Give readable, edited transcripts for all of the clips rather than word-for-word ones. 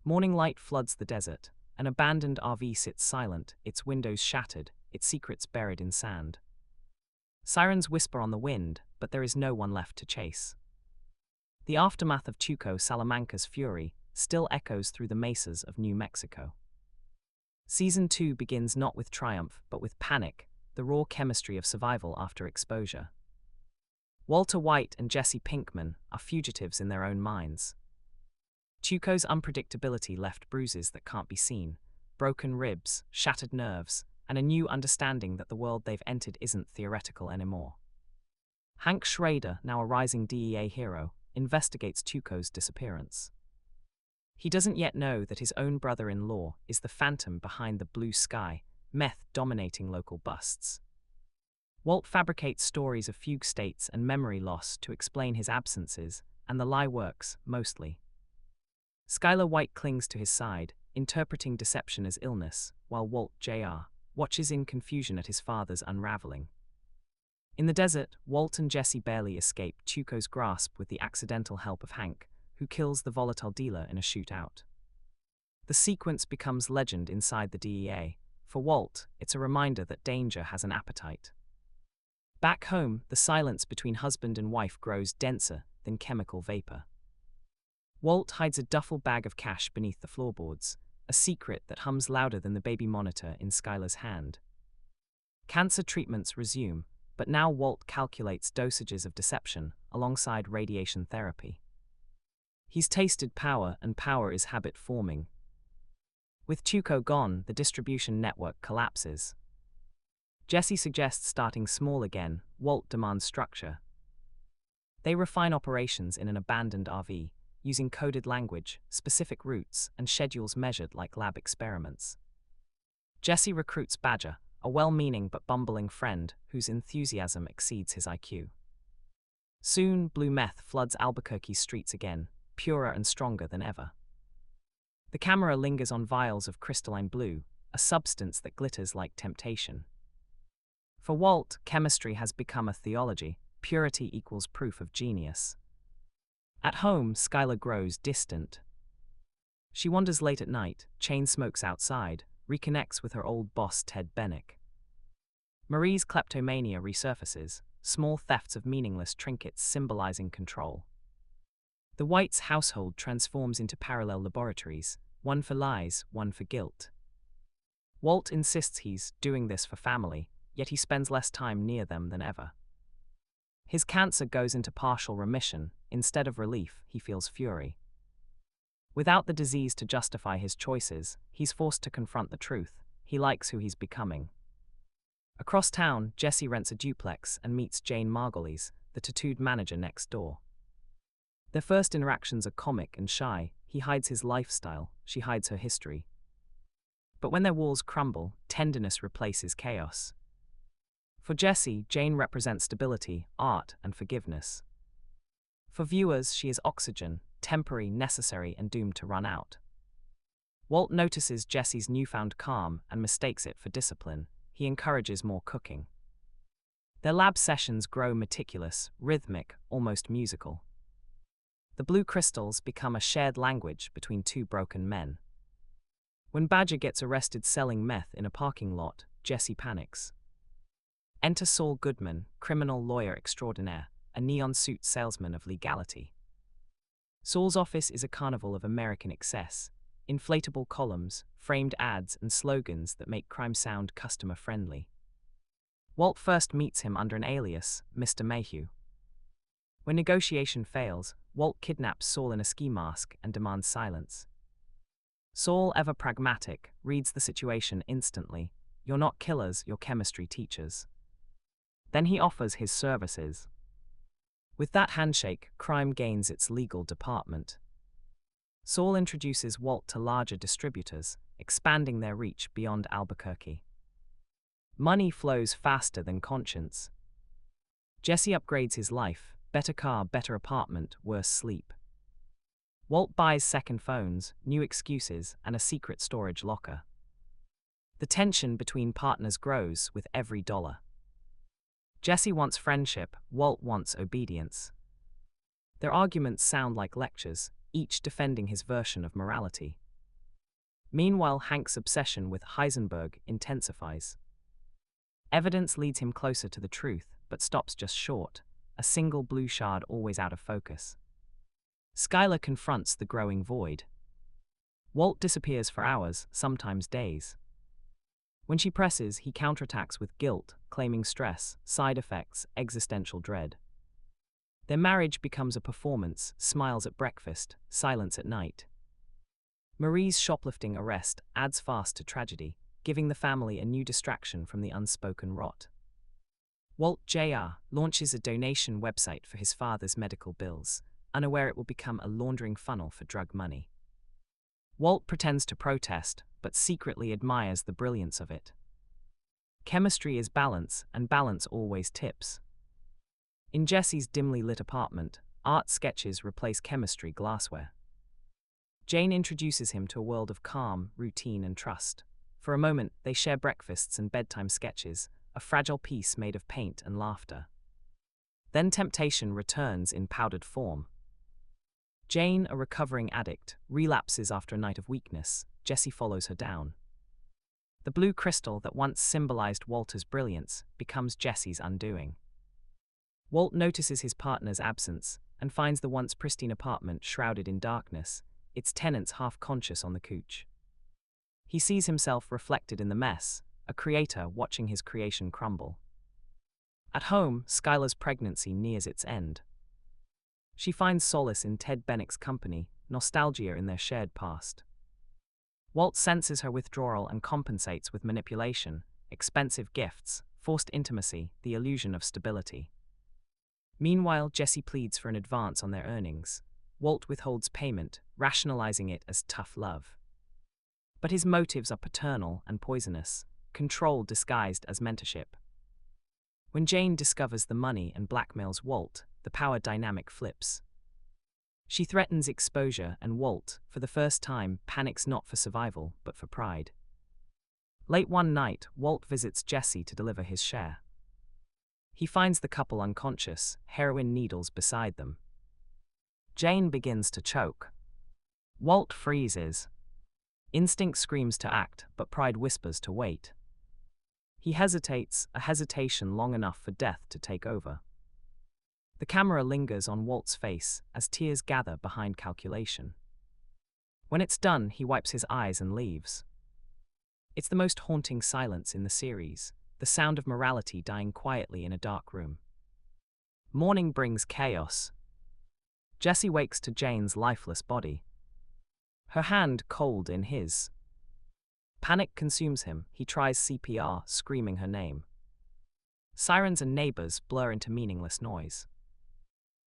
Morning light floods the desert. An abandoned RV sits silent, its windows shattered, its secrets buried in sand. Sirens whisper on the wind, but there is no one left to chase. The aftermath of Tuco Salamanca's fury still echoes through the mesas of New Mexico. Season 2 begins not with triumph, but with panic, the raw chemistry of survival after exposure. White and Jesse Pinkman are fugitives in their own minds. Tuco's unpredictability left bruises that can't be seen, broken ribs, shattered nerves, and a new understanding that the world they've entered isn't theoretical anymore. Hank Schrader, now a rising DEA hero, investigates Tuco's disappearance. He doesn't yet know that his own brother-in-law is the phantom behind the blue sky, meth dominating local busts. Walt fabricates stories of fugue states and memory loss to explain his absences, and the lie works, mostly. Skylar White clings to his side, interpreting deception as illness, while Walt Jr. watches in confusion at his father's unraveling. In the desert, Walt and Jesse barely escape Tuco's grasp with the accidental help of Hank, who kills the volatile dealer in a shootout. The sequence becomes legend inside the DEA. For Walt, it's a reminder that danger has an appetite. Back home, the silence between husband and wife grows denser than chemical vapor. Walt hides a duffel bag of cash beneath the floorboards, a secret that hums louder than the baby monitor in Skylar's hand. Cancer treatments resume, but now Walt calculates dosages of deception alongside radiation therapy. He's tasted power, and power is habit-forming. With Tuco gone, the distribution network collapses. Jesse suggests starting small again. Walt demands structure. They refine operations in an abandoned RV, using coded language, specific routes, and schedules measured like lab experiments. Jesse recruits Badger, a well-meaning but bumbling friend whose enthusiasm exceeds his IQ. Soon, blue meth floods Albuquerque's streets again, purer and stronger than ever. The camera lingers on vials of crystalline blue, a substance that glitters like temptation. For Walt, chemistry has become a theology. Purity equals proof of genius. At home, Skylar grows distant. She wanders late at night, chain smokes outside, reconnects with her old boss Ted Bennick. Marie's kleptomania resurfaces, small thefts of meaningless trinkets symbolizing control. The Whites' household transforms into parallel laboratories, one for lies, one for guilt. Walt insists he's doing this for family, yet he spends less time near them than ever. His cancer goes into partial remission. Instead of relief, he feels fury. Without the disease to justify his choices, he's forced to confront the truth. He likes who he's becoming. Across town, Jesse rents a duplex and meets Jane Margolis, the tattooed manager next door. Their first interactions are comic and shy. He hides his lifestyle, she hides her history. But when their walls crumble, tenderness replaces chaos. For Jesse, Jane represents stability, art, and forgiveness. For viewers, she is oxygen, temporary, necessary, and doomed to run out. Walt notices Jesse's newfound calm and mistakes it for discipline. He encourages more cooking. Their lab sessions grow meticulous, rhythmic, almost musical. The blue crystals become a shared language between two broken men. When Badger gets arrested selling meth in a parking lot, Jesse panics. Enter Saul Goodman, criminal lawyer extraordinaire, a neon-suit salesman of legality. Saul's office is a carnival of American excess, inflatable columns, framed ads, and slogans that make crime sound customer-friendly. Walt first meets him under an alias, Mr. Mayhew. When negotiation fails, Walt kidnaps Saul in a ski mask and demands silence. Saul, ever pragmatic, reads the situation instantly. You're not killers, you're chemistry teachers. Then he offers his services. With that handshake, crime gains its legal department. Saul introduces Walt to larger distributors, expanding their reach beyond Albuquerque. Money flows faster than conscience. Jesse upgrades his life, better car, better apartment, worse sleep. Walt buys second phones, new excuses, and a secret storage locker. The tension between partners grows with every dollar. Jesse wants friendship, Walt wants obedience. Their arguments sound like lectures, each defending his version of morality. Meanwhile, Hank's obsession with Heisenberg intensifies. Evidence leads him closer to the truth, but stops just short, a single blue shard always out of focus. Skylar confronts the growing void. Walt disappears for hours, sometimes days. When she presses, he counterattacks with guilt, claiming stress, side effects, existential dread. Their marriage becomes a performance, smiles at breakfast, silence at night. Marie's shoplifting arrest adds fast to tragedy, giving the family a new distraction from the unspoken rot. Walt Jr. launches a donation website for his father's medical bills, unaware it will become a laundering funnel for drug money. Walt pretends to protest, but secretly admires the brilliance of it. Chemistry is balance, and balance always tips. In Jesse's dimly lit apartment, art sketches replace chemistry glassware. Jane introduces him to a world of calm, routine, and trust. For a moment, they share breakfasts and bedtime sketches, a fragile piece made of paint and laughter. Then temptation returns in powdered form. Jane, a recovering addict, relapses after a night of weakness. Jesse follows her down. The blue crystal that once symbolized Walter's brilliance becomes Jesse's undoing. Walt notices his partner's absence and finds the once pristine apartment shrouded in darkness, its tenants half-conscious on the couch. He sees himself reflected in the mess, a creator watching his creation crumble. At home, Skylar's pregnancy nears its end. She finds solace in Ted Bennick's company, nostalgia in their shared past. Walt senses her withdrawal and compensates with manipulation, expensive gifts, forced intimacy, the illusion of stability. Meanwhile, Jesse pleads for an advance on their earnings. Walt withholds payment, rationalizing it as tough love. But his motives are paternal and poisonous, control disguised as mentorship. When Jane discovers the money and blackmails Walt, the power dynamic flips. She threatens exposure, and Walt, for the first time, panics not for survival, but for pride. Late one night, Walt visits Jesse to deliver his share. He finds the couple unconscious, heroin needles beside them. Jane begins to choke. Walt freezes. Instinct screams to act, but pride whispers to wait. He hesitates, a hesitation long enough for death to take over. The camera lingers on Walt's face as tears gather behind calculation. When it's done, he wipes his eyes and leaves. It's the most haunting silence in the series, the sound of morality dying quietly in a dark room. Morning brings chaos. Jesse wakes to Jane's lifeless body. Her hand cold in his. Panic consumes him. He tries CPR, screaming her name. Sirens and neighbors blur into meaningless noise.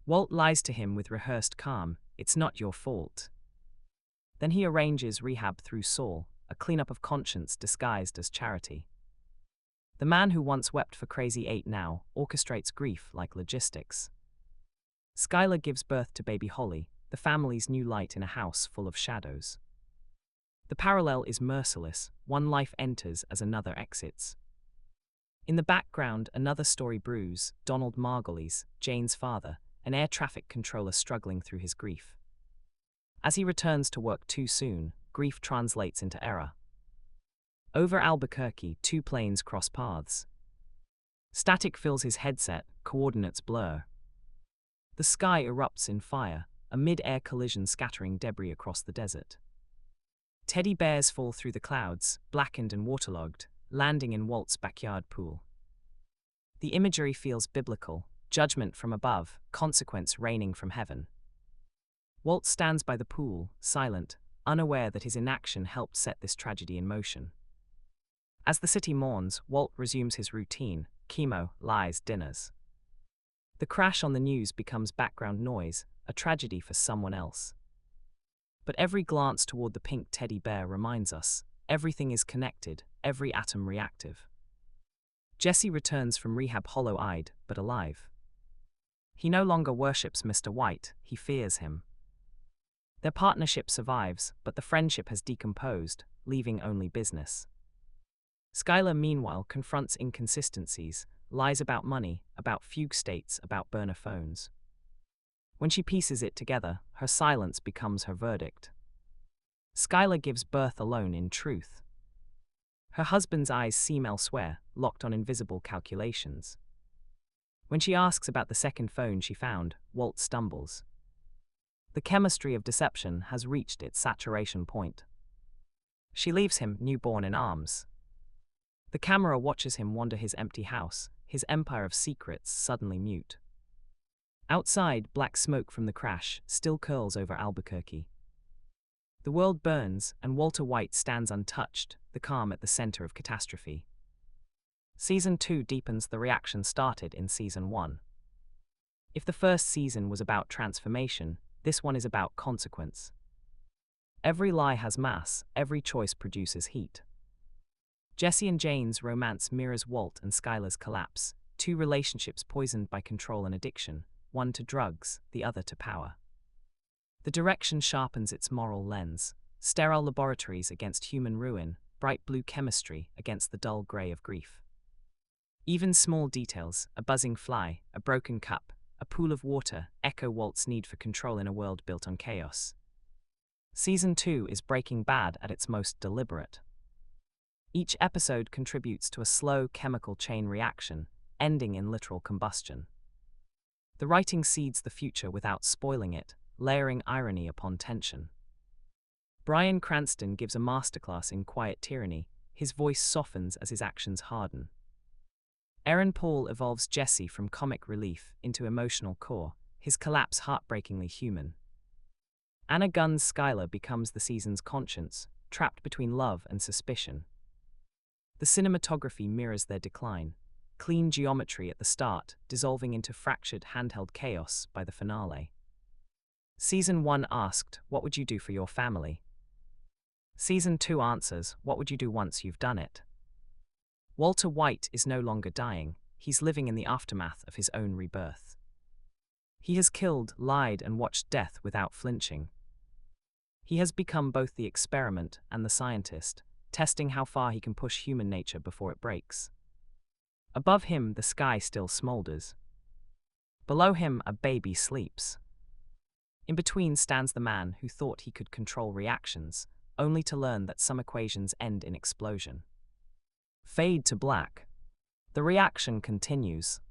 Walt lies to him with rehearsed calm, "It's not your fault." Then he arranges rehab through Saul, a cleanup of conscience disguised as charity. The man who once wept for Crazy 8 now orchestrates grief like logistics. Skylar gives birth to baby Holly, the family's new light in a house full of shadows. The parallel is merciless, one life enters as another exits. In the background, another story brews, Donald Margolis, Jane's father, an air traffic controller struggling through his grief. As he returns to work too soon, grief translates into error. Over Albuquerque, two planes cross paths. Static fills his headset, coordinates blur. The sky erupts in fire, a mid-air collision scattering debris across the desert. Teddy bears fall through the clouds, blackened and waterlogged, landing in Walt's backyard pool. The imagery feels biblical, judgment from above, consequence raining from heaven. Walt stands by the pool, silent, unaware that his inaction helped set this tragedy in motion. As the city mourns, Walt resumes his routine, chemo, lies, dinners. The crash on the news becomes background noise, a tragedy for someone else. But every glance toward the pink teddy bear reminds us, everything is connected, every atom reactive. Jesse returns from rehab hollow-eyed, but alive. He no longer worships Mr. White, he fears him. Their partnership survives, but the friendship has decomposed, leaving only business. Skylar, meanwhile, confronts inconsistencies, lies about money, about fugue states, about burner phones. When she pieces it together, her silence becomes her verdict. Skylar gives birth alone in truth. Her husband's eyes seem elsewhere, locked on invisible calculations. When she asks about the second phone she found, Walt stumbles. The chemistry of deception has reached its saturation point. She leaves him, newborn, in arms. The camera watches him wander his empty house, his empire of secrets suddenly mute. Outside, black smoke from the crash still curls over Albuquerque. The world burns, and Walter White stands untouched, the calm at the center of catastrophe. Season 2 deepens the reaction started in Season 1. If the first season was about transformation, this one is about consequence. Every lie has mass, every choice produces heat. Jesse and Jane's romance mirrors Walt and Skylar's collapse, two relationships poisoned by control and addiction, one to drugs, the other to power. The direction sharpens its moral lens, sterile laboratories against human ruin, bright blue chemistry against the dull gray of grief. Even small details, a buzzing fly, a broken cup, a pool of water, echo Walt's need for control in a world built on chaos. Season 2 is Breaking Bad at its most deliberate. Each episode contributes to a slow chemical chain reaction, ending in literal combustion. The writing seeds the future without spoiling it, layering irony upon tension. Bryan Cranston gives a masterclass in quiet tyranny, his voice softens as his actions harden. Aaron Paul evolves Jesse from comic relief into emotional core, his collapse heartbreakingly human. Anna Gunn's Skylar becomes the season's conscience, trapped between love and suspicion. The cinematography mirrors their decline, clean geometry at the start, dissolving into fractured handheld chaos by the finale. Season 1 asked, "What would you do for your family?" Season 2 answers, "What would you do once you've done it?" Walter White is no longer dying, he's living in the aftermath of his own rebirth. He has killed, lied, and watched death without flinching. He has become both the experiment and the scientist, testing how far he can push human nature before it breaks. Above him, the sky still smolders. Below him, a baby sleeps. In between stands the man who thought he could control reactions, only to learn that some equations end in explosion. Fade to black. The reaction continues.